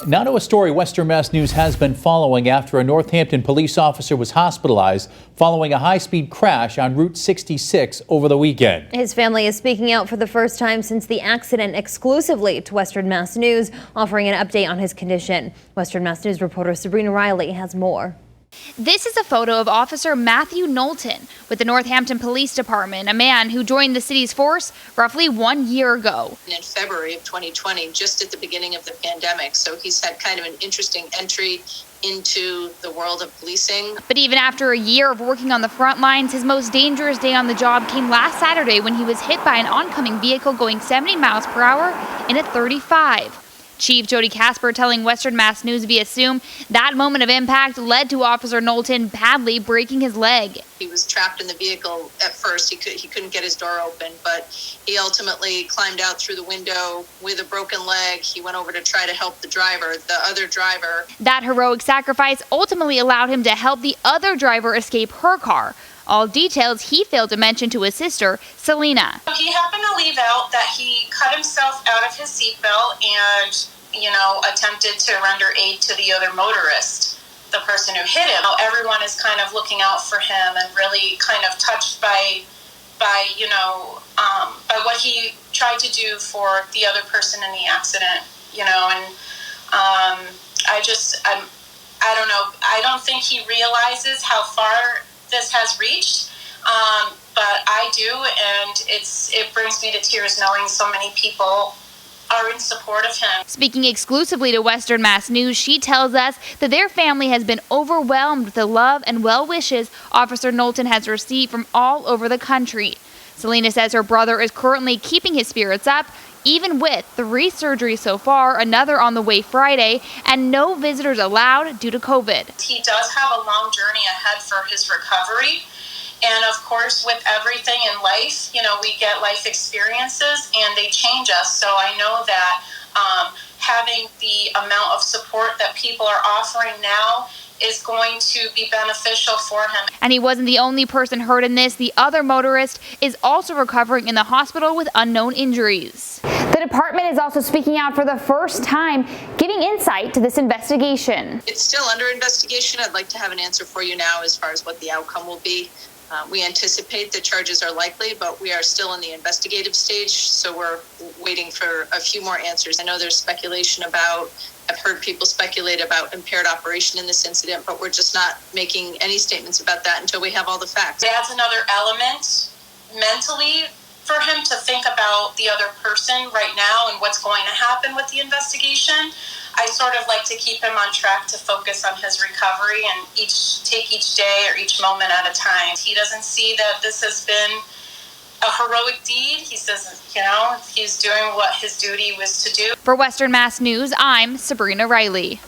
Now to a story Western Mass News has been following after a Northampton police officer was hospitalized following a high-speed crash on Route 66 over the weekend. His family is speaking out for the first time since the accident exclusively to Western Mass News, offering an update on his condition. Western Mass News reporter Sabrina Riley has more. This is a photo of Officer Matthew Knowlton with the Northampton Police Department, a man who joined the city's force roughly 1 year ago. In February of 2020, just at the beginning of the pandemic, so he's had kind of an interesting entry into the world of policing. But even after a year of working on the front lines, his most dangerous day on the job came last Saturday when he was hit by an oncoming vehicle going 70 miles per hour in a 35. Chief Jody Casper telling Western Mass News via Zoom that moment of impact led to Officer Knowlton badly breaking his leg. He was trapped in the vehicle at first. He couldn't get his door open, but he ultimately climbed out through the window with a broken leg. He went over to try to help the other driver. That heroic sacrifice ultimately allowed him to help the other driver escape her car. All details he failed to mention to his sister, Selena. He happened to leave out that he cut himself out of his seatbelt and, attempted to render aid to the other motorist, the person who hit him. Everyone is kind of looking out for him and really kind of touched by what he tried to do for the other person in the accident, and I don't know. I don't think he realizes how far this has reached, but I do, and it brings me to tears knowing so many people are in support of him. Speaking exclusively to Western Mass News, she tells us that their family has been overwhelmed with the love and well wishes Officer Knowlton has received from all over the country. Selena says her brother is currently keeping his spirits up, even with 3 surgeries so far, another on the way Friday, and no visitors allowed due to COVID. He does have a long journey ahead for his recovery. And of course, with everything in life, we get life experiences and they change us. So I know that having the amount of support that people are offering now is going to be beneficial for him. And he wasn't the only person hurt in this. The other motorist is also recovering in the hospital with unknown injuries. The department is also speaking out for the first time, giving insight to this investigation. It's still under investigation. I'd like to have an answer for you now as far as what the outcome will be. We anticipate the charges are likely, but we are still in the investigative stage, so we're waiting for a few more answers. I know there's speculation I've heard people speculate about impaired operation in this incident, but we're just not making any statements about that until we have all the facts. It adds another element mentally for him to think about the other person right now and what's going to happen with the investigation. I sort of like to keep him on track to focus on his recovery and take each day or each moment at a time. He doesn't see that this has been a heroic deed. He says, he's doing what his duty was to do. For Western Mass News, I'm Sabrina Riley.